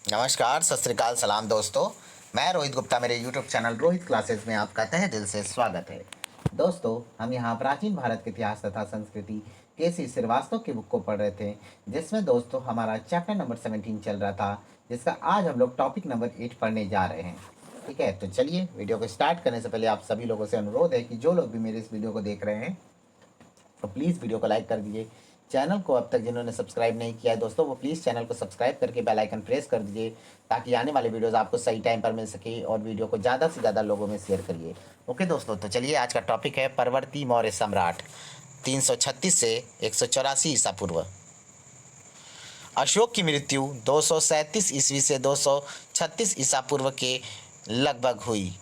नमस्कार, सत श्री अकाल, सलाम दोस्तों। मैं रोहित गुप्ता, मेरे YouTube चैनल रोहित क्लासेस में आपका तहे दिल से स्वागत है। दोस्तों, हम यहाँ प्राचीन भारत के इतिहास तथा संस्कृति के श्रीवास्तव की बुक को पढ़ रहे थे, जिसमें दोस्तों हमारा चैप्टर नंबर 17 चल रहा था, जिसका आज हम लोग टॉपिक नंबर 8 पढ़ने जा रहे हैं। ठीक है, तो चलिए वीडियो को स्टार्ट करने से पहले आप सभी लोगों से अनुरोध है कि जो लोग भी मेरे इस वीडियो को देख रहे हैं तो प्लीज़ वीडियो को लाइक कर दीजिए। चैनल को अब तक जिन्होंने सब्सक्राइब नहीं किया है दोस्तों, वो प्लीज़ चैनल को सब्सक्राइब करके बेल आइकन प्रेस कर दीजिए, ताकि आने वाले वीडियोस आपको सही टाइम पर मिल सके, और वीडियो को ज़्यादा से ज़्यादा लोगों में शेयर करिए। ओके दोस्तों, तो चलिए आज का टॉपिक है परवर्ती मौर्य सम्राट 336 से 184 ईसा पूर्व। अशोक की मृत्यु 237 ईस्वी से 236 ईसा पूर्व के लगभग हुई।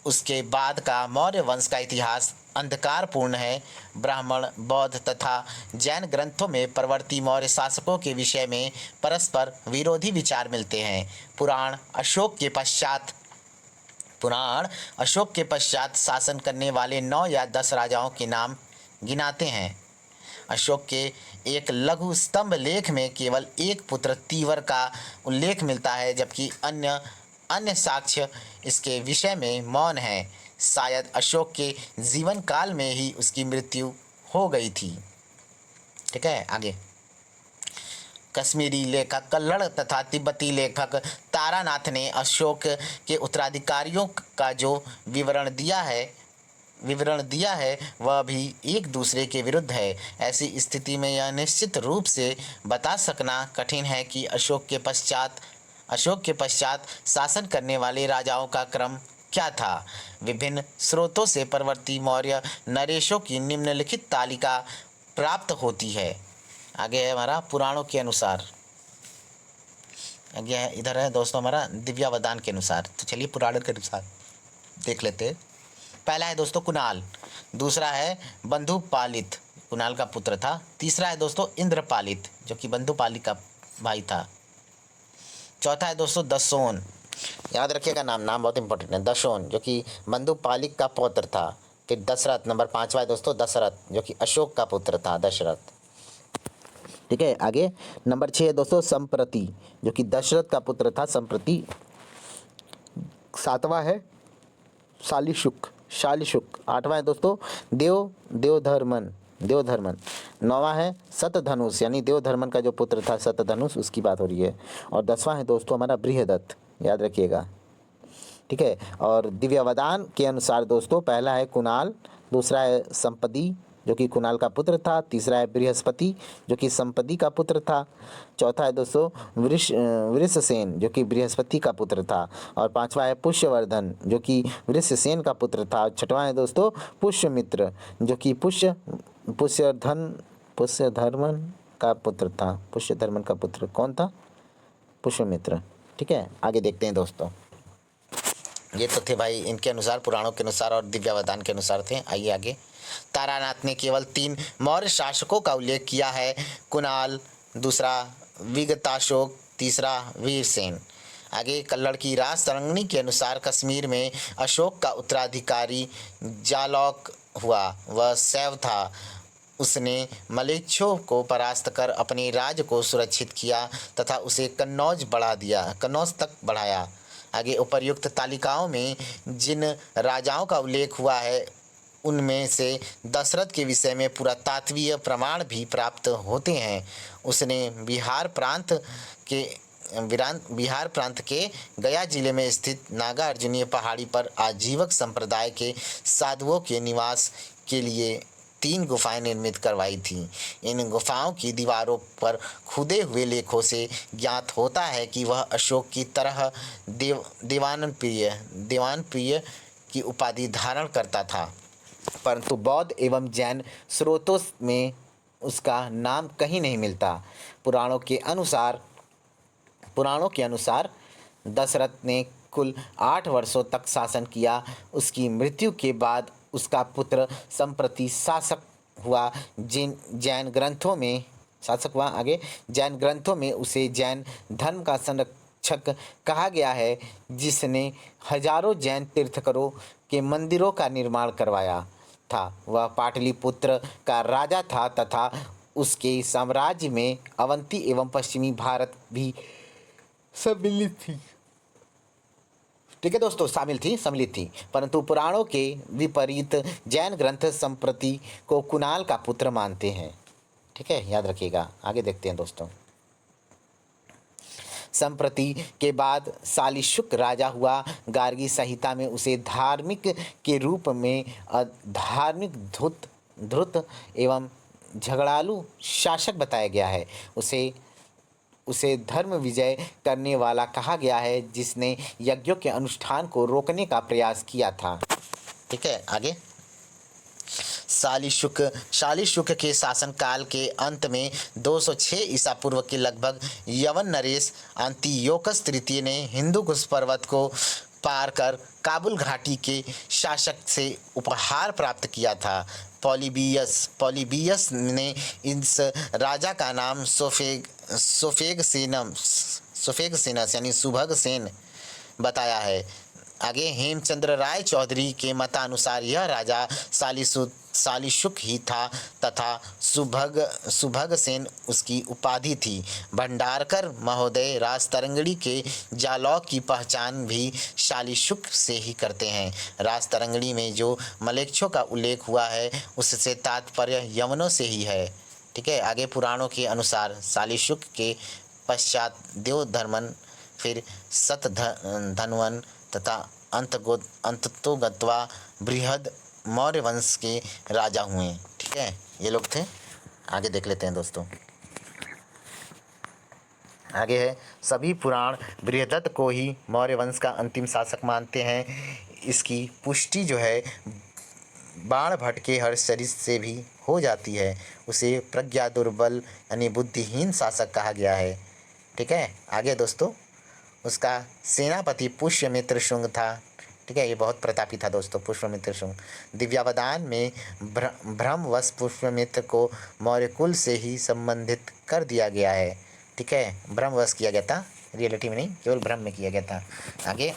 उसके बाद का मौर्य वंश का इतिहास अंधकारपूर्ण है। ब्राह्मण, बौद्ध तथा जैन ग्रंथों में परवर्ती मौर्य शासकों के विषय में परस्पर विरोधी विचार मिलते हैं। पुराण अशोक के पश्चात शासन करने वाले 9 या 10 राजाओं के नाम गिनाते हैं। अशोक के एक लघु स्तंभ लेख में केवल एक पुत्र तीवर का उल्लेख मिलता है, जबकि अन्य अन्य साक्ष्य इसके विषय में मौन है। शायद अशोक के जीवन काल में ही उसकी मृत्यु हो गई थी। ठीक है, आगे। कश्मीरी लेखक कल्लड़ तथा तिब्बती लेखक तारानाथ ने अशोक के उत्तराधिकारियों का जो विवरण दिया है वह भी एक दूसरे के विरुद्ध है। ऐसी स्थिति में यह निश्चित रूप से बता सकना कठिन है कि अशोक के पश्चात शासन करने वाले राजाओं का क्रम क्या था। विभिन्न स्रोतों से परवर्ती मौर्य नरेशों की निम्नलिखित तालिका प्राप्त होती है। आगे है हमारा पुराणों के अनुसार। आगे है, इधर है दोस्तों हमारा दिव्यावदान के अनुसार। तो चलिए पुराणों के अनुसार देख लेते हैं। पहला है दोस्तों कुणाल, दूसरा है बंधुपालित, कुणाल का पुत्र था। तीसरा है दोस्तों इंद्रपालित, जो कि बंधुपालित का भाई था। चौथा है दोस्तों दसोन, याद रखिएगा नाम बहुत इंपॉर्टेंट है। दसोन जो कि बंधुपालिक का पौत्र था। फिर दशरथ नंबर 5वां है दोस्तों दशरथ, जो कि अशोक का पुत्र था दशरथ। ठीक है, आगे नंबर 6 है दोस्तों संप्रति, जो कि दशरथ का पुत्र था संप्रति। 7वां है शालिशुक। 8वां है दोस्तों देवधर्मन। 9वां है शतधनुष, यानी देवधर्मन का जो पुत्र था शतधनुष, उसकी बात हो रही है। और 10वां है दोस्तों हमारा बृहदत्त, याद रखिएगा। ठीक है, और दिव्यावदान के अनुसार दोस्तों पहला है कुणाल, दूसरा है संपदी जो कि कुणाल का पुत्र था, तीसरा है बृहस्पति जो कि संपदी का पुत्र था, चौथा है दोस्तों वृषसेन जो कि बृहस्पति का पुत्र था, और पांचवा है पुष्यवर्धन जो कि वृषसेन का पुत्र था। छठवां है दोस्तों पुष्यमित्र जो कि पुष्यधर्मन का पुत्र था। पुष्यधर्मन का पुत्र कौन था? पुष्यमित्र। ठीक है, आगे देखते हैं दोस्तों। ये तो थे भाई इनके अनुसार, पुराणों के अनुसार और दिव्यावदान के अनुसार थे। आइए आगे। तारानाथ ने केवल 3 मौर्य शासकों का उल्लेख किया है। कुणाल, दूसरा विगताशोक, तीसरा वीरसेन। आगे कल्लड़ की राज तरंगिणी के अनुसार कश्मीर में अशोक का उत्तराधिकारी जालौक हुआ। वह शैव था। उसने मलेच्छों को परास्त कर अपने राज्य को सुरक्षित किया तथा उसे कन्नौज तक बढ़ाया। आगे उपर्युक्त तालिकाओं में जिन राजाओं का उल्लेख हुआ है उनमें से दशरथ के विषय में पुरातात्वीय प्रमाण भी प्राप्त होते हैं। उसने बिहार प्रांत के गया जिले में स्थित नागार्जुनीय पहाड़ी पर आजीवक संप्रदाय के साधुओं के निवास के लिए 3 गुफाएं निर्मित करवाई थीं। इन गुफाओं की दीवारों पर खुदे हुए लेखों से ज्ञात होता है कि वह अशोक की तरह देवानप्रिय की उपाधि धारण करता था, परंतु बौद्ध एवं जैन स्रोतों में उसका नाम कहीं नहीं मिलता। पुराणों के अनुसार दशरथ ने कुल 8 वर्षों तक शासन किया। उसकी मृत्यु के बाद उसका पुत्र संप्रति शासक हुआ। जैन ग्रंथों में उसे जैन धर्म का संरक्षक कहा गया है, जिसने हजारों जैन तीर्थंकरों के मंदिरों का निर्माण करवाया था। वह पाटलिपुत्र का राजा था तथा उसके साम्राज्य में अवंती एवं पश्चिमी भारत भी सम्मिलित थी। ठीक है दोस्तों, सम्मिलित थी, परंतु पुराणों के विपरीत जैन ग्रंथ संप्रति को कुणाल का पुत्र मानते हैं। ठीक है, याद रखिएगा। आगे देखते हैं दोस्तों। संप्रति के बाद शालीशुक राजा हुआ। गार्गी संहिता में उसे धार्मिक के रूप में धार्मिक धूर्त एवं झगड़ालू शासक बताया गया है। उसे धर्म विजय करने वाला कहा गया है, जिसने यज्ञों के अनुष्ठान को रोकने का प्रयास किया था। ठीक है, आगे। शालीशुक के शासनकाल के अंत में 206 ईसा पूर्व के लगभग यवन नरेश अंतियोकस तृतीय ने हिंदू कुश पर्वत को पार कर काबुल घाटी के शासक से उपहार प्राप्त किया था। पॉलीबियस ने इस राजा का नाम सोफेगसेनस यानी सुभग सेन बताया है। आगे, हेमचंद्र राय चौधरी के मतानुसार यह राजा शालीशुक ही था तथा सुभग सेन उसकी उपाधि थी। भंडारकर महोदय राजतरंगड़ी के जालौक की पहचान भी शालीशुक से ही करते हैं। राजतरंगड़ी में जो मलेच्छों का उल्लेख हुआ है उससे तात्पर्य यवनों से ही है। ठीक है, आगे। पुराणों के अनुसार शालीशुक के पश्चात देवधर्मन, फिर सतधन्वन तथा अंततोगत्वा बृहद मौर्य वंश के राजा हुए। ठीक है, ये लोग थे। आगे देख लेते हैं दोस्तों। आगे है, सभी पुराण बृहदत्त को ही मौर्य वंश का अंतिम शासक मानते हैं। इसकी पुष्टि जो है बाण भट्ट के हर्षचरित से भी हो जाती है। उसे प्रज्ञा दुर्बल यानी बुद्धिहीन शासक कहा गया है। ठीक है, आगे दोस्तों। उसका सेनापति पुष्यमित्र शुंग था। ठीक है, ये बहुत प्रतापी था दोस्तों, पुष्यमित्र शुंग। दिव्यावदान में भ्रमवश पुष्यमित्र को मौर्य कुल से ही संबंधित कर दिया गया है। ठीक है, भ्रमवश किया गया था, रियलिटी में नहीं, केवल भ्रम में किया गया था। आगे,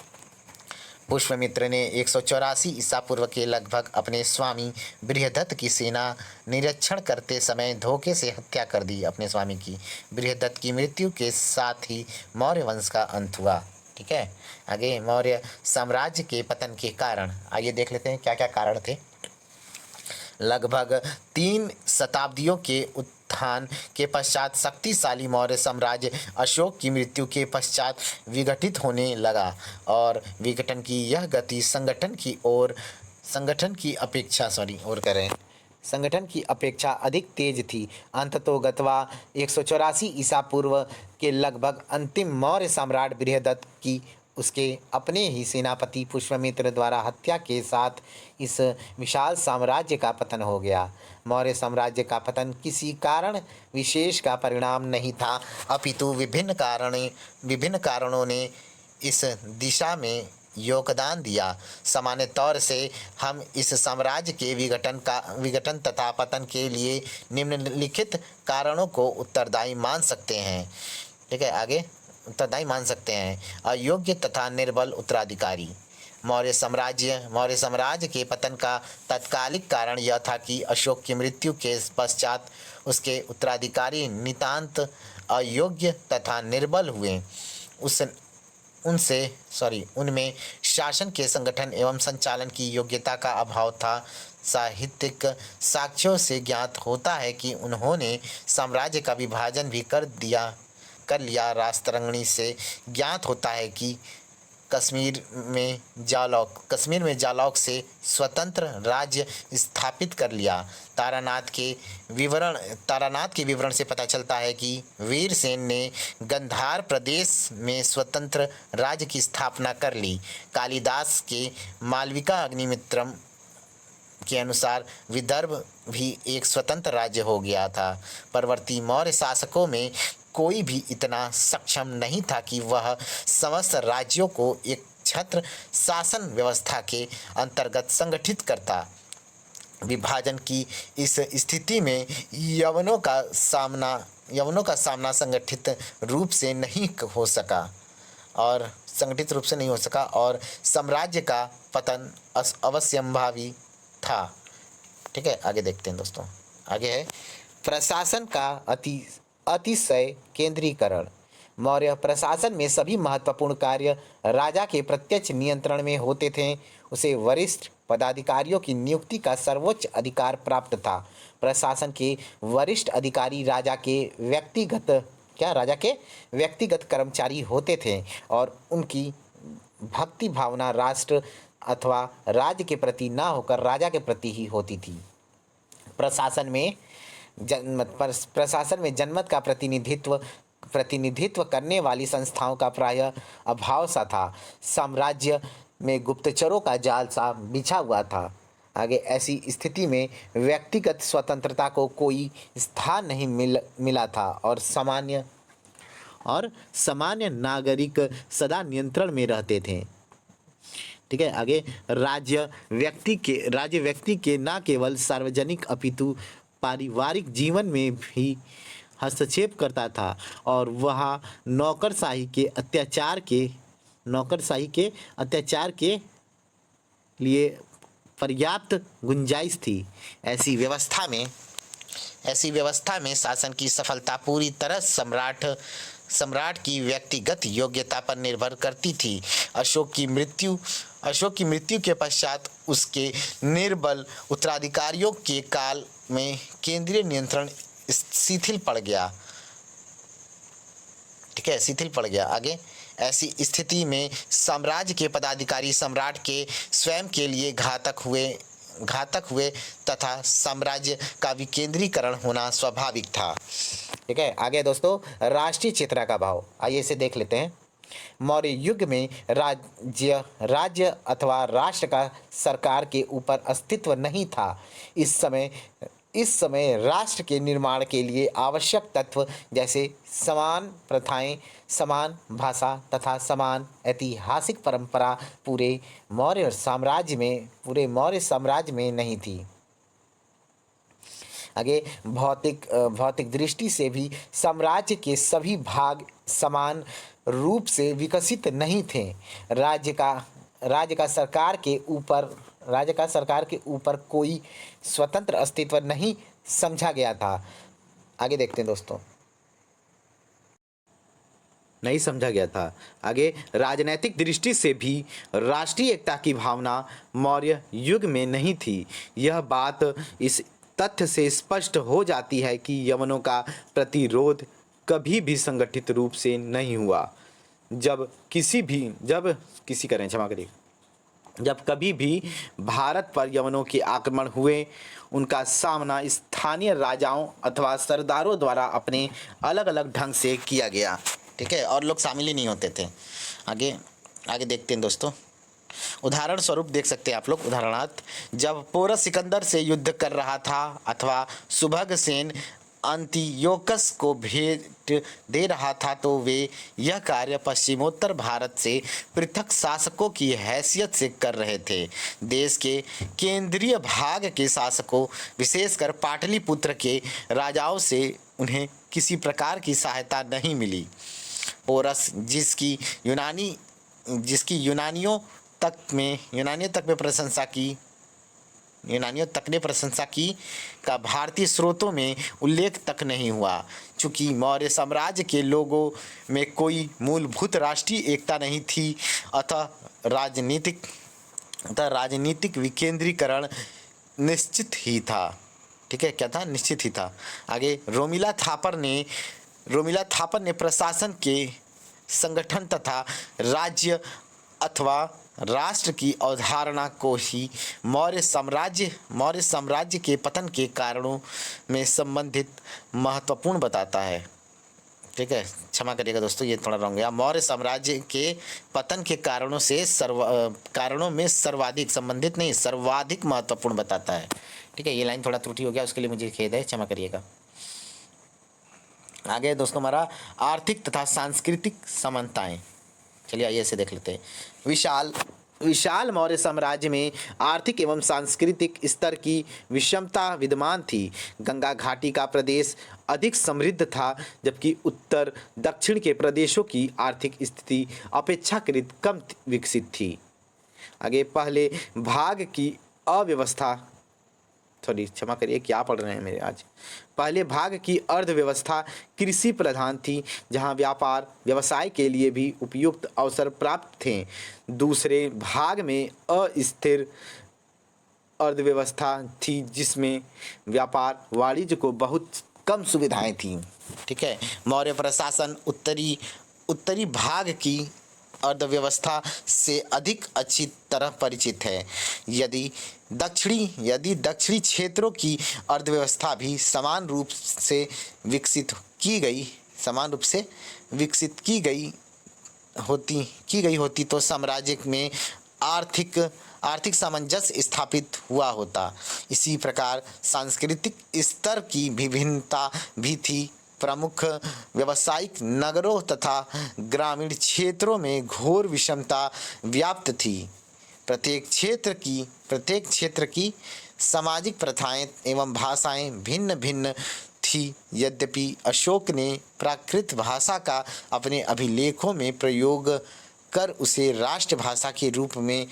पुष्यमित्र ने 184 ईसा पूर्व के लगभग अपने स्वामी बृहदत्त की सेना निरीक्षण करते समय धोखे से हत्या कर दी अपने स्वामी की। बृहदत्त की मृत्यु के साथ ही मौर्य वंश का अंत हुआ। ठीक है, आगे। मौर्य साम्राज्य के पतन के कारण, आइए देख लेते हैं क्या क्या कारण थे। लगभग 3 शताब्दियों के उत्थान के पश्चात शक्तिशाली मौर्य साम्राज्य अशोक की मृत्यु के पश्चात विघटित होने लगा और विघटन की यह गति संगठन की अपेक्षा अधिक तेज थी। अंततोगत्वा 184 ईसा पूर्व के लगभग अंतिम मौर्य सम्राट बृहदत्त की उसके अपने ही सेनापति पुष्यमित्र द्वारा हत्या के साथ इस विशाल साम्राज्य का पतन हो गया। मौर्य साम्राज्य का पतन किसी कारण विशेष का परिणाम नहीं था, अपितु विभिन्न कारणों ने इस दिशा में योगदान दिया। सामान्य तौर से हम इस साम्राज्य के विघटन तथा पतन के लिए निम्नलिखित कारणों को उत्तरदायी मान सकते हैं। ठीक है, आगे। उत्तरदायी मान सकते हैं। अयोग्य तथा निर्बल उत्तराधिकारी। मौर्य साम्राज्य के पतन का तत्कालिक कारण यह था कि अशोक की मृत्यु के पश्चात उसके उत्तराधिकारी नितांत अयोग्य तथा निर्बल हुए। उनमें शासन के संगठन एवं संचालन की योग्यता का अभाव था। साहित्यिक साक्ष्यों से ज्ञात होता है कि उन्होंने साम्राज्य का विभाजन भी कर लिया। राजतरंगिणी से ज्ञात होता है कि कश्मीर में जालौक से स्वतंत्र राज्य स्थापित कर लिया। तारानाथ के विवरण से पता चलता है कि वीरसेन ने गंधार प्रदेश में स्वतंत्र राज्य की स्थापना कर ली। कालिदास के मालविका अग्निमित्रम के अनुसार विदर्भ भी एक स्वतंत्र राज्य हो गया था। परवर्ती मौर्य शासकों में कोई भी इतना सक्षम नहीं था कि वह समस्त राज्यों को एक छत्र शासन व्यवस्था के अंतर्गत संगठित करता। विभाजन की इस स्थिति में यवनों का सामना संगठित रूप से नहीं हो सका और साम्राज्य का पतन अवश्यंभावी था। ठीक है, आगे देखते हैं दोस्तों। आगे है, प्रशासन का अतिशय केंद्रीकरण। मौर्य प्रशासन में सभी महत्वपूर्ण कार्य राजा के प्रत्यक्ष नियंत्रण में होते थे। उसे वरिष्ठ पदाधिकारियों की नियुक्ति का सर्वोच्च अधिकार प्राप्त था। प्रशासन के वरिष्ठ अधिकारी राजा के व्यक्तिगत कर्मचारी होते थे और उनकी भक्ति भावना राष्ट्र अथवा राज्य के प्रति ना होकर राजा के प्रति ही होती थी। प्रशासन में जनमत का प्रतिनिधित्व करने वाली संस्थाओं का प्रायः अभाव सा था। साम्राज्य में गुप्तचरों का जाल सा बिछा हुआ था। आगे ऐसी स्थिति में व्यक्तिगत स्वतंत्रता को कोई स्थान नहीं मिला था और सामान्य नागरिक सदा नियंत्रण में रहते थे। ठीक है, आगे राज्य व्यक्ति के न केवल सार्वजनिक अपितु पारिवारिक जीवन में भी हस्तक्षेप करता था और वह नौकरशाही के अत्याचार के लिए पर्याप्त गुंजाइश थी। ऐसी व्यवस्था में शासन की सफलता पूरी तरह सम्राट की व्यक्तिगत योग्यता पर निर्भर करती थी। अशोक की मृत्यु के पश्चात उसके निर्बल उत्तराधिकारियों के काल में केंद्रीय नियंत्रण शिथिल पड़ गया। आगे ऐसी स्थिति में साम्राज्य के पदाधिकारी सम्राट के स्वयं के लिए घातक हुए तथा साम्राज्य का विकेंद्रीकरण होना स्वाभाविक था। ठीक है, आगे दोस्तों राष्ट्रीय चेतना का भाव, आइए इसे देख लेते हैं। मौर्य युग में राज्य अथवा राष्ट्र का सरकार के ऊपर अस्तित्व नहीं था। इस समय राष्ट्र के निर्माण के लिए आवश्यक तत्व जैसे समान प्रथाएं, समान भाषा तथा समान ऐतिहासिक परंपरा पूरे मौर्य साम्राज्य में नहीं थी। आगे भौतिक दृष्टि से भी साम्राज्य के सभी भाग समान रूप से विकसित नहीं थे। राज्य का सरकार के ऊपर कोई स्वतंत्र अस्तित्व नहीं समझा गया था। आगे देखते हैं दोस्तों, नहीं समझा गया था। आगे राजनैतिक दृष्टि से भी राष्ट्रीय एकता की भावना मौर्य युग में नहीं थी। यह बात इस तथ्य से स्पष्ट हो जाती है कि यवनों का प्रतिरोध कभी भी संगठित रूप से नहीं हुआ। जब कभी भी भारत पर यवनों के आक्रमण हुए, उनका सामना स्थानीय राजाओं अथवा सरदारों द्वारा अपने अलग अलग ढंग से किया गया। ठीक है, और लोग शामिल ही नहीं होते थे। आगे देखते हैं दोस्तों, उदाहरण स्वरूप देख सकते हैं आप लोग। उदाहरणार्थ, जब पोरस सिकंदर से युद्ध कर रहा था अथवा सुभगसेन अंतियोकस को भेंट दे रहा था, तो वे यह कार्य पश्चिमोत्तर भारत से पृथक शासकों की हैसियत से कर रहे थे। देश के केंद्रीय भाग के शासकों, विशेषकर पाटलिपुत्र के राजाओं से उन्हें किसी प्रकार की सहायता नहीं मिली। पोरस जिसकी यूनानियों तक ने प्रशंसा की का भारतीय स्रोतों में उल्लेख तक नहीं हुआ। चूँकि मौर्य साम्राज्य के लोगों में कोई मूलभूत राष्ट्रीय एकता नहीं थी, अतः राजनीतिक विकेंद्रीकरण निश्चित ही था। ठीक है, क्या था? निश्चित ही था। आगे रोमिला थापर ने प्रशासन के संगठन तथा राज्य अथवा राष्ट्र की अवधारणा को ही मौर्य साम्राज्य के पतन के कारणों में संबंधित महत्वपूर्ण बताता है। ठीक है, क्षमा करिएगा दोस्तों, ये थोड़ा रॉन्ग गया। मौर्य साम्राज्य के पतन के कारणों में सर्वाधिक संबंधित नहीं, सर्वाधिक महत्वपूर्ण बताता है। ठीक है, ये लाइन थोड़ा त्रुटि हो गया, उसके लिए मुझे खेद है, क्षमा करिएगा। आगे दोस्तों हमारा आर्थिक तथा सांस्कृतिक समानताएं, चलिए आइए इसे देख लेते हैं। विशाल मौर्य साम्राज्य में आर्थिक एवं सांस्कृतिक स्तर की विषमता विद्यमान थी। गंगा घाटी का प्रदेश अधिक समृद्ध था, जबकि उत्तर दक्षिण के प्रदेशों की आर्थिक स्थिति अपेक्षाकृत कम विकसित थी। आगे पहले भाग की अव्यवस्था सॉरी क्षमा करिए, क्या पढ़ रहे हैं मेरे आज। पहले भाग की अर्थव्यवस्था कृषि प्रधान थी, जहां व्यापार व्यवसाय के लिए भी उपयुक्त अवसर प्राप्त थे। दूसरे भाग में अस्थिर अर्थव्यवस्था थी, जिसमें व्यापार वाणिज्य को बहुत कम सुविधाएं थीं। ठीक है, मौर्य प्रशासन उत्तरी भाग की अर्थव्यवस्था से अधिक अच्छी तरह परिचित है। यदि दक्षिणी क्षेत्रों की अर्थव्यवस्था भी समान रूप से विकसित की गई होती तो साम्राज्य में आर्थिक सामंजस्य स्थापित हुआ होता। इसी प्रकार सांस्कृतिक स्तर की विभिन्नता भी थी। प्रमुख व्यावसायिक नगरों तथा ग्रामीण क्षेत्रों में घोर विषमता व्याप्त थी। प्रत्येक क्षेत्र की सामाजिक प्रथाएं एवं भाषाएं भिन्न भिन्न थी। यद्यपि अशोक ने प्राकृत भाषा का अपने अभिलेखों में प्रयोग कर उसे राष्ट्रभाषा के रूप में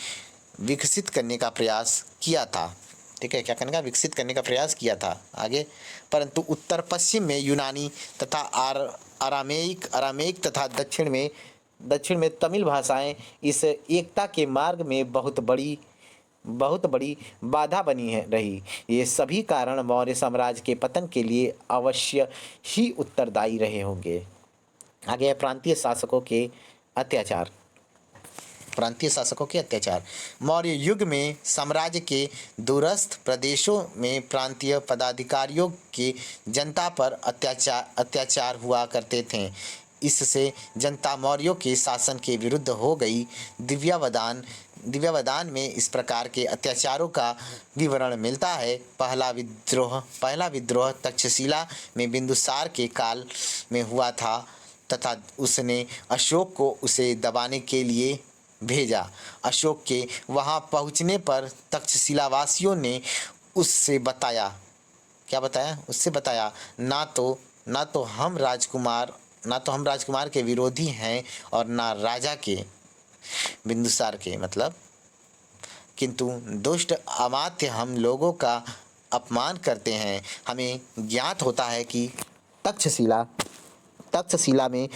विकसित करने का प्रयास किया था। ठीक है, क्या करने का? विकसित करने का प्रयास किया था। आगे, परंतु उत्तर पश्चिम में यूनानी तथा अरामेइक तथा दक्षिण में तमिल भाषाएं इस एकता के मार्ग में बहुत बड़ी बाधा बनी रही। ये सभी कारण मौर्य साम्राज्य के पतन के लिए अवश्य ही उत्तरदायी रहे होंगे। आगे, प्रांतीय शासकों के अत्याचार। मौर्य युग में साम्राज्य के दूरस्थ प्रदेशों में प्रांतीय पदाधिकारियों के जनता पर अत्याचार हुआ करते थे। इससे जनता मौर्यों के शासन के विरुद्ध हो गई। दिव्यावदान में इस प्रकार के अत्याचारों का विवरण मिलता है। पहला विद्रोह तक्षशिला में बिंदुसार के काल में हुआ था तथा उसने अशोक को उसे दबाने के लिए भेजा। अशोक के वहां पहुंचने पर तक्षशिलावासियों ने उससे बताया, क्या बताया? उससे बताया, ना तो हम राजकुमार के विरोधी हैं और ना राजा के, बिंदुसार के मतलब, किंतु दुष्ट अमात्य हम लोगों का अपमान करते हैं। हमें ज्ञात होता है कि तक्षशिला में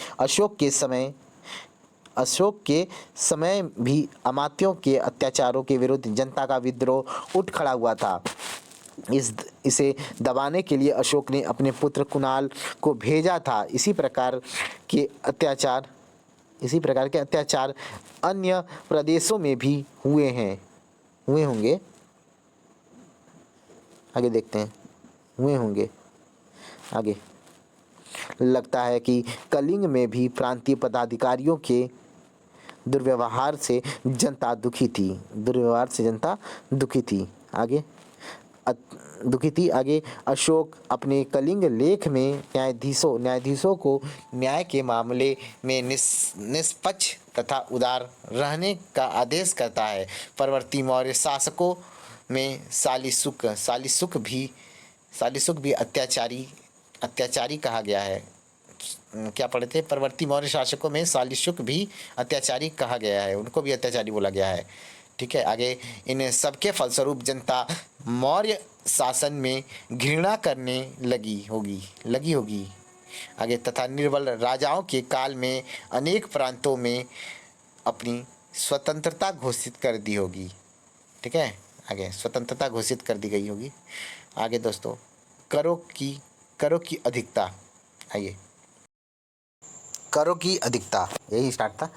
अशोक के समय भी अमात्यों के अत्याचारों के विरुद्ध जनता का विद्रोह उठ खड़ा हुआ था। इसे दबाने के लिए अशोक ने अपने पुत्र कुणाल को भेजा था। इसी प्रकार के अत्याचार अन्य प्रदेशों में भी हुए होंगे। आगे देखते हैं, हुए होंगे। आगे, लगता है कि कलिंग में भी प्रांतीय पदाधिकारियों के दुर्व्यवहार से जनता दुखी थी। आगे, अशोक अपने कलिंग लेख में न्यायाधीशों को न्याय के मामले में निष्पक्ष तथा उदार रहने का आदेश करता है। परवर्ती मौर्य शासकों में सालिशुक भी अत्याचारी कहा गया है। क्या पढ़े थे? परवर्ती मौर्य शासकों में सालिशुक भी अत्याचारी कहा गया है, उनको भी अत्याचारी बोला गया है। ठीक है, आगे, इन सबके फलस्वरूप जनता मौर्य शासन में घृणा करने लगी होगी। आगे, तथा निर्बल राजाओं के काल में अनेक प्रांतों में अपनी स्वतंत्रता घोषित कर दी होगी। ठीक है, आगे स्वतंत्रता घोषित कर दी गई होगी। आगे दोस्तों, करों की अधिकता। आइए, करों की अधिकता, यही स्टार्ट था।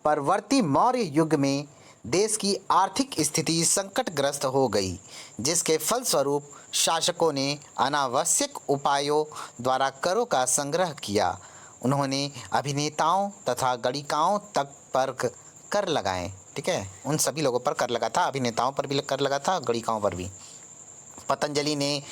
परवर्ती मौर्य युग में देश की आर्थिक स्थिति संकटग्रस्त हो गई, जिसके फलस्वरूप शासकों ने अनावश्यक उपायों द्वारा करों का संग्रह किया। उन्होंने अभिनेताओं तथा गणिकाओं तक पर कर लगाए। ठीक है, उन सभी लोगों पर कर लगा था, अभिनेताओं पर भी कर लगा था, गणिकाओं पर भी। पतंजलि ने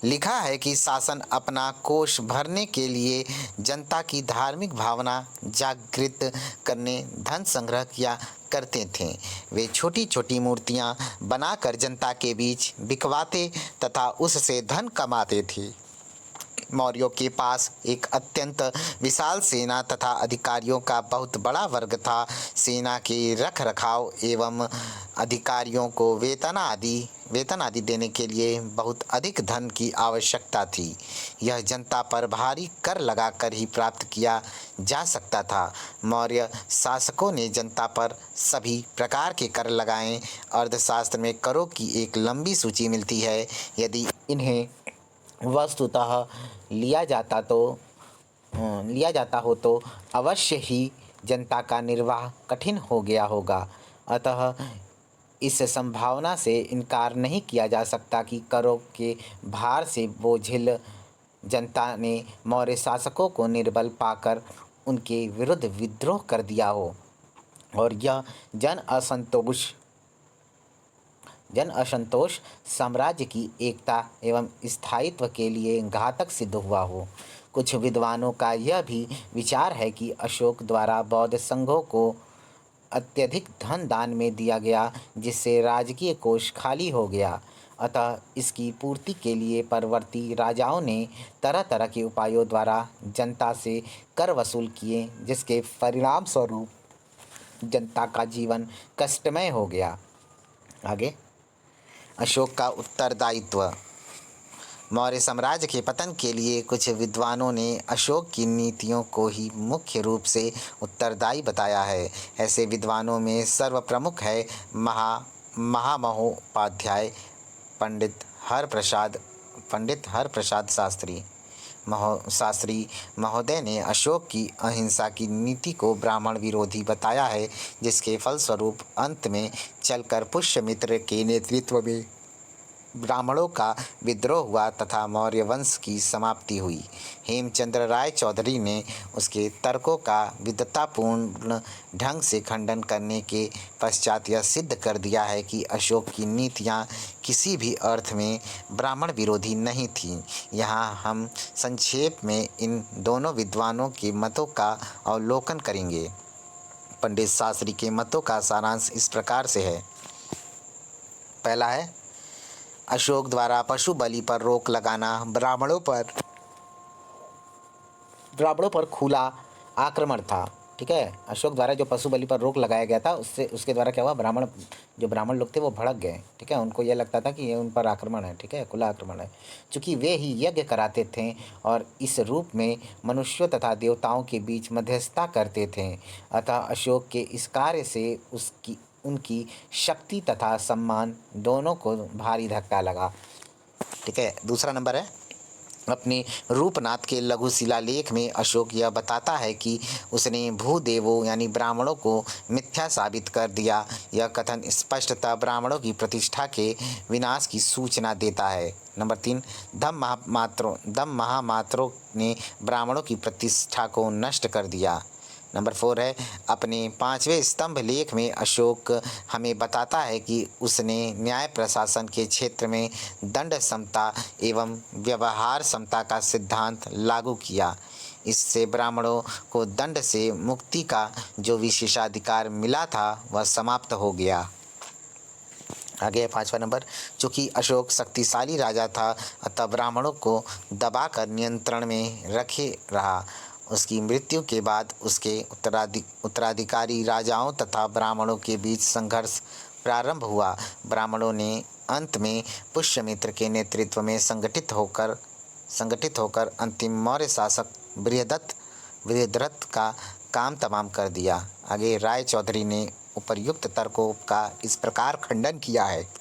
लिखा है कि शासन अपना कोष भरने के लिए जनता की धार्मिक भावना जागृत करने धन संग्रह किया करते थे। वे छोटी छोटी मूर्तियां बनाकर जनता के बीच बिकवाते तथा उससे धन कमाते थे। मौर्यों के पास एक अत्यंत विशाल सेना तथा अधिकारियों का बहुत बड़ा वर्ग था। सेना के रख रखाव एवं अधिकारियों को वेतन आदि देने के लिए बहुत अधिक धन की आवश्यकता थी। यह जनता पर भारी कर लगाकर ही प्राप्त किया जा सकता था। मौर्य शासकों ने जनता पर सभी प्रकार के कर लगाए। अर्थशास्त्र में करों की एक लंबी सूची मिलती है। यदि इन्हें वस्तुतः लिया जाता हो तो अवश्य ही जनता का निर्वाह कठिन हो गया होगा। अतः इस संभावना से इनकार नहीं किया जा सकता कि करों के भार से बोझिल जनता ने मौर्य शासकों को निर्बल पाकर उनके विरुद्ध विद्रोह कर दिया हो और यह जन असंतोष साम्राज्य की एकता एवं स्थायित्व के लिए घातक सिद्ध हुआ हो। कुछ विद्वानों का यह भी विचार है कि अशोक द्वारा बौद्ध संघों को अत्यधिक धन दान में दिया गया, जिससे राजकीय कोष खाली हो गया। अतः इसकी पूर्ति के लिए परवर्ती राजाओं ने तरह तरह के उपायों द्वारा जनता से कर वसूल किए, जिसके परिणाम स्वरूप जनता का जीवन कष्टमय हो गया। आगे, अशोक का उत्तरदायित्व। मौर्य साम्राज्य के पतन के लिए कुछ विद्वानों ने अशोक की नीतियों को ही मुख्य रूप से उत्तरदायी बताया है। ऐसे विद्वानों में सर्वप्रमुख है महामहोपाध्याय पंडित हरप्रसाद शास्त्री महोदय ने अशोक की अहिंसा की नीति को ब्राह्मण विरोधी बताया है, जिसके फलस्वरूप अंत में चलकर पुष्यमित्र के नेतृत्व में ब्राह्मणों का विद्रोह हुआ तथा मौर्य वंश की समाप्ति हुई। हेमचंद्र राय चौधरी ने उसके तर्कों का विद्वतापूर्ण ढंग से खंडन करने के पश्चात यह सिद्ध कर दिया है कि अशोक की नीतियाँ किसी भी अर्थ में ब्राह्मण विरोधी नहीं थीं। यहाँ हम संक्षेप में इन दोनों विद्वानों के मतों का अवलोकन करेंगे। पंडित शास्त्री के मतों का सारांश इस प्रकार से है। पहला है, अशोक द्वारा पशु बलि पर रोक लगाना ब्राह्मणों पर खुला आक्रमण था। ठीक है, अशोक द्वारा जो पशु बलि पर रोक लगाया गया था, उसके द्वारा क्या हुआ, ब्राह्मण लोग थे वो भड़क गए। ठीक है, उनको यह लगता था कि ये उन पर आक्रमण है। ठीक है, खुला आक्रमण है, चूँकि वे ही यज्ञ कराते थे और इस रूप में मनुष्यों तथा देवताओं के बीच मध्यस्थता करते थे। अतः अशोक के इस कार्य से उनकी शक्ति तथा सम्मान दोनों को भारी धक्का लगा। ठीक है, दूसरा नंबर है, अपने रूपनाथ के लघु शिलालेख में अशोक यह बताता है कि उसने भूदेवों यानी ब्राह्मणों को मिथ्या साबित कर दिया। यह कथन स्पष्टतः ब्राह्मणों की प्रतिष्ठा के विनाश की सूचना देता है। नंबर 3, दम महामात्रों ने ब्राह्मणों की प्रतिष्ठा को नष्ट कर दिया। नंबर 4 है, अपने 5वें स्तंभ लेख में अशोक हमें बताता है कि उसने न्याय प्रशासन के क्षेत्र में दंड समता एवं व्यवहार समता का सिद्धांत लागू किया। इससे ब्राह्मणों को दंड से मुक्ति का जो विशेषाधिकार मिला था वह समाप्त हो गया। आगे 5वां नंबर, चूँकि अशोक शक्तिशाली राजा था अतः ब्राह्मणों को दबाकर नियंत्रण में रखे रहा। उसकी मृत्यु के बाद उसके उत्तराधिकारी राजाओं तथा ब्राह्मणों के बीच संघर्ष प्रारंभ हुआ। ब्राह्मणों ने अंत में पुष्यमित्र के नेतृत्व में संगठित होकर अंतिम मौर्य शासक बृहद्रथ का काम तमाम कर दिया। आगे राय चौधरी ने उपर्युक्त तर्कों का इस प्रकार खंडन किया है।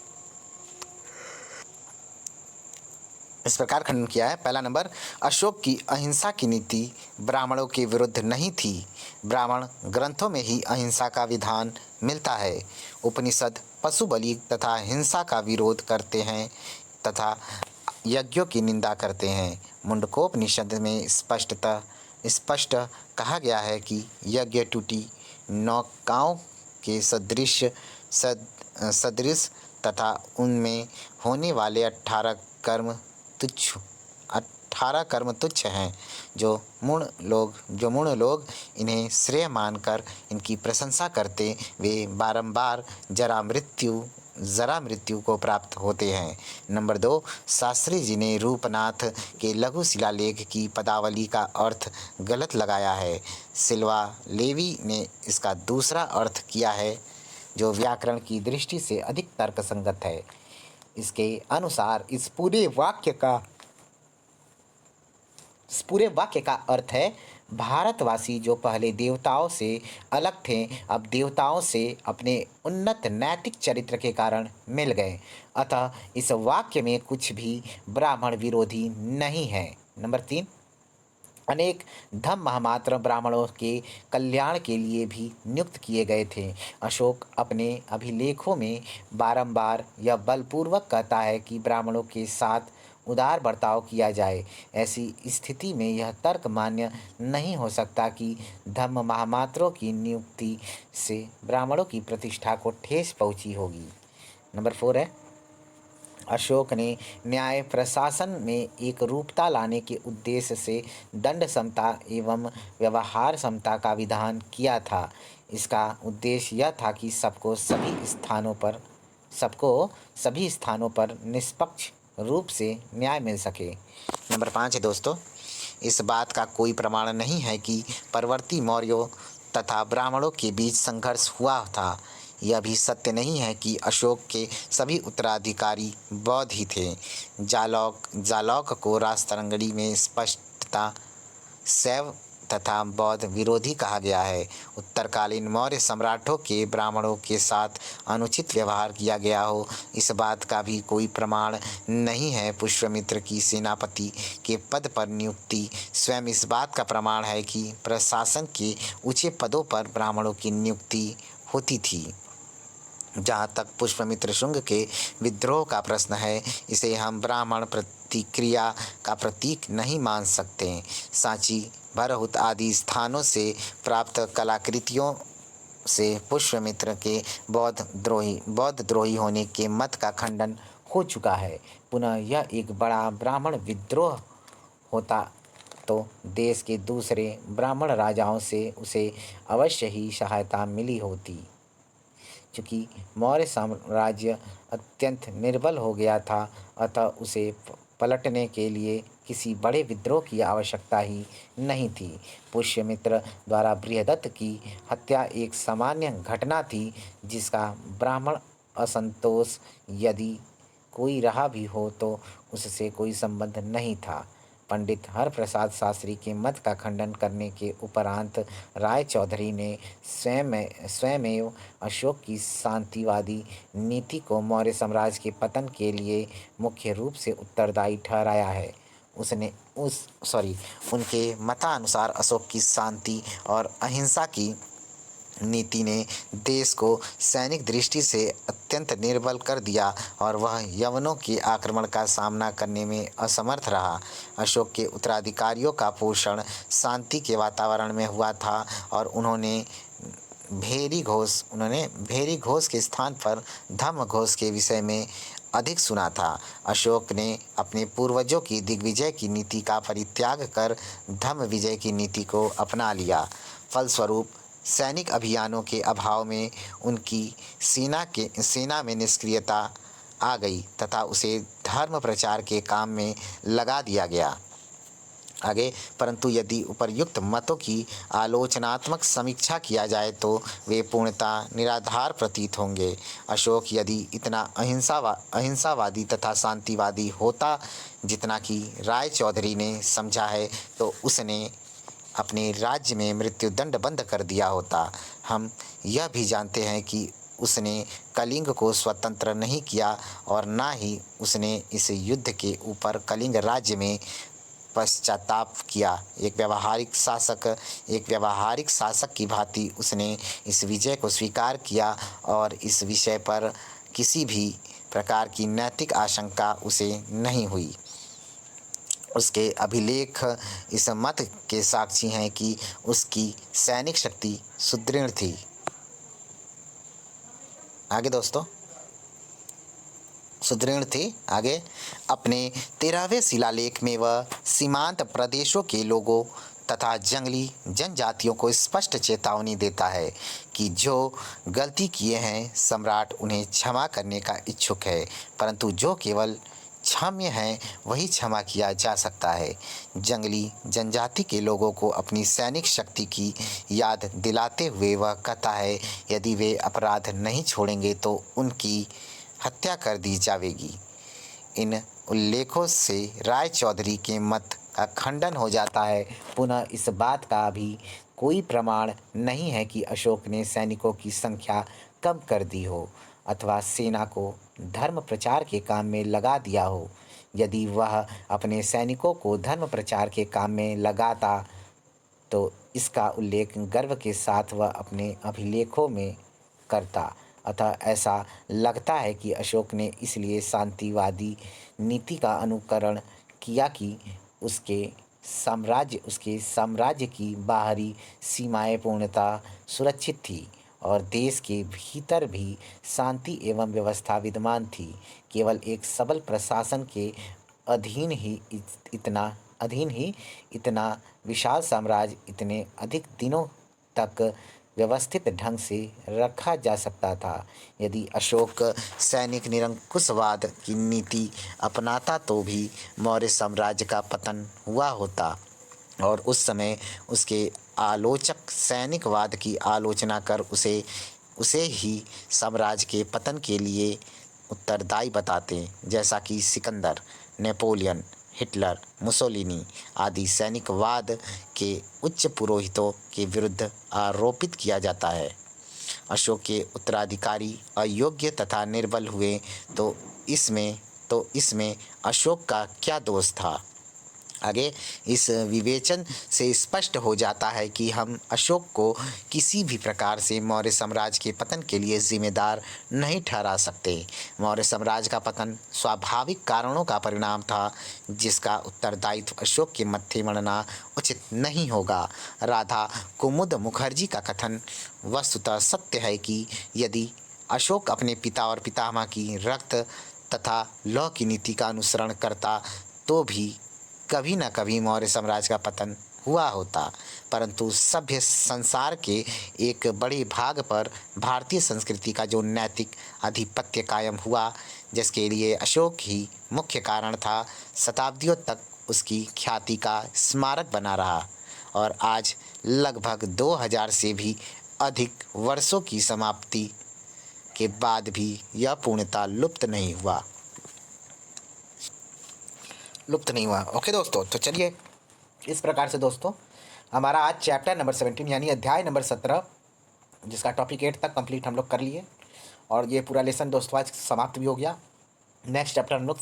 पहला नंबर, अशोक की अहिंसा की नीति ब्राह्मणों के विरुद्ध नहीं थी। ब्राह्मण ग्रंथों में ही अहिंसा का विधान मिलता है। उपनिषद पशु बलि तथा हिंसा का विरोध करते हैं तथा यज्ञों की निंदा करते हैं। मुंडकोपनिषद में स्पष्ट कहा गया है कि यज्ञ टूटी नौकाओं के सदृश तथा उनमें होने वाले 18 कर्म तुच्छ हैं। जो मूढ़ लोग इन्हें श्रेय मानकर इनकी प्रशंसा करते, वे बारंबार जरा मृत्यु को प्राप्त होते हैं। नंबर 2, शास्त्री जी ने रूपनाथ के लघु शिलालेख की पदावली का अर्थ गलत लगाया है। सिल्वा लेवी ने इसका दूसरा अर्थ किया है, जो व्याकरण की दृष्टि से अधिक तर्कसंगत है। इसके अनुसार इस पूरे वाक्य का अर्थ है, भारतवासी जो पहले देवताओं से अलग थे, अब देवताओं से अपने उन्नत नैतिक चरित्र के कारण मिल गए। अतः इस वाक्य में कुछ भी ब्राह्मण विरोधी नहीं है। नंबर 3, अनेक धम महामात्र ब्राह्मणों के कल्याण के लिए भी नियुक्त किए गए थे। अशोक अपने अभिलेखों में बारंबार यह बलपूर्वक कहता है कि ब्राह्मणों के साथ उदार बर्ताव किया जाए। ऐसी स्थिति में यह तर्क मान्य नहीं हो सकता कि धम्म महामात्रों की नियुक्ति से ब्राह्मणों की प्रतिष्ठा को ठेस पहुंची होगी। नंबर 4 है, अशोक ने न्याय प्रशासन में एक रूपता लाने के उद्देश्य से दंड समता एवं व्यवहार समता का विधान किया था। इसका उद्देश्य यह था कि सबको सभी स्थानों पर निष्पक्ष रूप से न्याय मिल सके। नंबर 5 है दोस्तों, इस बात का कोई प्रमाण नहीं है कि परवर्ती मौर्यों तथा ब्राह्मणों के बीच संघर्ष हुआ था। यह भी सत्य नहीं है कि अशोक के सभी उत्तराधिकारी बौद्ध ही थे। जालौक को राजतरंगिणी में स्पष्टता शैव तथा बौद्ध विरोधी कहा गया है। उत्तरकालीन मौर्य सम्राटों के ब्राह्मणों के साथ अनुचित व्यवहार किया गया हो, इस बात का भी कोई प्रमाण नहीं है। पुष्यमित्र की सेनापति के पद पर नियुक्ति स्वयं इस बात का प्रमाण है कि प्रशासन के ऊंचे पदों पर ब्राह्मणों की नियुक्ति होती थी। जहाँ तक पुष्यमित्र शुंग के विद्रोह का प्रश्न है, इसे हम ब्राह्मण प्रतिक्रिया का प्रतीक नहीं मान सकते। सांची, भरहुत आदि स्थानों से प्राप्त कलाकृतियों से पुष्यमित्र के बौद्ध द्रोही होने के मत का खंडन हो चुका है। पुनः यह एक बड़ा ब्राह्मण विद्रोह होता तो देश के दूसरे ब्राह्मण राजाओं से उसे अवश्य ही सहायता मिली होती। चूँकि मौर्य साम्राज्य अत्यंत निर्बल हो गया था, अतः उसे पलटने के लिए किसी बड़े विद्रोह की आवश्यकता ही नहीं थी। पुष्यमित्र द्वारा बृहदत्त की हत्या एक सामान्य घटना थी, जिसका ब्राह्मण असंतोष यदि कोई रहा भी हो तो उससे कोई संबंध नहीं था। पंडित हरप्रसाद शास्त्री के मत का खंडन करने के उपरांत राय चौधरी ने स्वयमेव अशोक की शांतिवादी नीति को मौर्य साम्राज्य के पतन के लिए मुख्य रूप से उत्तरदायी ठहराया है। उनके मतानुसार अशोक की शांति और अहिंसा की नीति ने देश को सैनिक दृष्टि से अत्यंत निर्बल कर दिया और वह यवनों के आक्रमण का सामना करने में असमर्थ रहा। अशोक के उत्तराधिकारियों का पोषण शांति के वातावरण में हुआ था और उन्होंने भेरी घोष के स्थान पर धम्म घोष के विषय में अधिक सुना था। अशोक ने अपने पूर्वजों की दिग्विजय की नीति का परित्याग कर धम्म विजय की नीति को अपना लिया। फलस्वरूप सैनिक अभियानों के अभाव में उनकी सेना में निष्क्रियता आ गई तथा उसे धर्म प्रचार के काम में लगा दिया गया। आगे, परंतु यदि उपर्युक्त मतों की आलोचनात्मक समीक्षा किया जाए तो वे पूर्णतः निराधार प्रतीत होंगे। अशोक यदि इतना अहिंसावादी तथा शांतिवादी होता जितना कि राय चौधरी ने समझा है, तो उसने अपने राज्य में मृत्युदंड बंद कर दिया होता। हम यह भी जानते हैं कि उसने कलिंग को स्वतंत्र नहीं किया और न ही उसने इस युद्ध के ऊपर कलिंग राज्य में पश्चाताप किया। एक व्यावहारिक शासक की भांति उसने इस विजय को स्वीकार किया और इस विषय पर किसी भी प्रकार की नैतिक आशंका उसे नहीं हुई। उसके अभिलेख इस मत के साक्षी हैं कि उसकी सैनिक शक्ति सुदृढ़ थी। आगे दोस्तों, सुदृढ़ थी। आगे, अपने 13वें शिलालेख में वह सीमांत प्रदेशों के लोगों तथा जंगली जनजातियों को स्पष्ट चेतावनी देता है कि जो गलती किए हैं सम्राट उन्हें क्षमा करने का इच्छुक है, परंतु जो केवल क्षम्य है वही क्षमा किया जा सकता है। जंगली जनजाति के लोगों को अपनी सैनिक शक्ति की याद दिलाते हुए वह कहता है, यदि वे अपराध नहीं छोड़ेंगे तो उनकी हत्या कर दी जाएगी। इन उल्लेखों से राय चौधरी के मत का खंडन हो जाता है। पुनः इस बात का भी कोई प्रमाण नहीं है कि अशोक ने सैनिकों की संख्या कम कर दी हो अथवा सेना को धर्म प्रचार के काम में लगा दिया हो। यदि वह अपने सैनिकों को धर्म प्रचार के काम में लगाता तो इसका उल्लेख गर्व के साथ वह अपने अभिलेखों में करता। अतः ऐसा लगता है कि अशोक ने इसलिए शांतिवादी नीति का अनुकरण किया कि उसके साम्राज्य की बाहरी सीमाएं पूर्णतः सुरक्षित थी और देश के भीतर भी शांति एवं व्यवस्था विद्यमान थी। केवल एक सबल प्रशासन के अधीन ही इतना विशाल साम्राज्य इतने अधिक दिनों तक व्यवस्थित ढंग से रखा जा सकता था। यदि अशोक सैनिक निरंकुशवाद की नीति अपनाता तो भी मौर्य साम्राज्य का पतन हुआ होता और उस समय उसके आलोचक सैनिकवाद की आलोचना कर उसे ही साम्राज्य के पतन के लिए उत्तरदायी बताते, जैसा कि सिकंदर, नेपोलियन, हिटलर, मुसोलिनी आदि सैनिकवाद के उच्च पुरोहितों के विरुद्ध आरोपित किया जाता है। अशोक के उत्तराधिकारी अयोग्य तथा निर्बल हुए तो इसमें अशोक का क्या दोष था? आगे इस विवेचन से स्पष्ट हो जाता है कि हम अशोक को किसी भी प्रकार से मौर्य साम्राज्य के पतन के लिए जिम्मेदार नहीं ठहरा सकते। मौर्य साम्राज्य का पतन स्वाभाविक कारणों का परिणाम था, जिसका उत्तरदायित्व अशोक के मत्थे मढ़ना उचित नहीं होगा। राधा कुमुद मुखर्जी का कथन वस्तुतः सत्य है कि यदि अशोक अपने पिता और पितामह की रक्त तथा लौह की नीति का अनुसरण करता तो भी कभी न कभी मौर्य साम्राज्य का पतन हुआ होता, परंतु सभ्य संसार के एक बड़े भाग पर भारतीय संस्कृति का जो नैतिक आधिपत्य कायम हुआ, जिसके लिए अशोक ही मुख्य कारण था, शताब्दियों तक उसकी ख्याति का स्मारक बना रहा और आज लगभग 2000 से भी अधिक वर्षों की समाप्ति के बाद भी यह पूर्णतः लुप्त नहीं हुआ। ओके दोस्तों, तो चलिए इस प्रकार से दोस्तों हमारा आज चैप्टर नंबर 17 यानी अध्याय नंबर 17 जिसका टॉपिक 8 तक कंप्लीट हम लोग कर लिए और ये पूरा लेसन दोस्तों आज समाप्त भी हो गया। नेक्स्ट चैप्टर हम लोग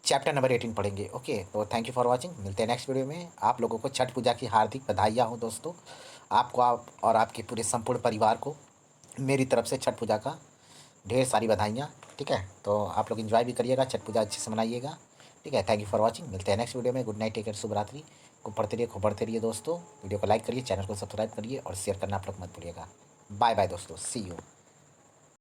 चैप्टर नंबर 18 पढ़ेंगे। ओके, तो थैंक यू फॉर वॉचिंग। मिलते हैं नेक्स्ट वीडियो में। आप लोगों को छठ पूजा की हार्दिक बधाइयाँ हो दोस्तों। आपको और आपके पूरे संपूर्ण परिवार को मेरी तरफ से छठ पूजा का ढेर सारी बधाइयाँ। ठीक है, तो आप लोग इन्जॉय भी करिएगा, छठ पूजा अच्छे से मनाइएगा। ठीक है, थैंक यू फॉर वॉचिंग। मिलते हैं नेक्स्ट वीडियो में। गुड नाइट, टेक केयर, शुभ रात्रि। को पढ़ते रहिए, खूब पढ़ते रहिए दोस्तों। वीडियो को लाइक करिए, चैनल को सब्सक्राइब करिए और शेयर करना आप लोग मत भूलिएगा। बाय बाय दोस्तों, सी यू।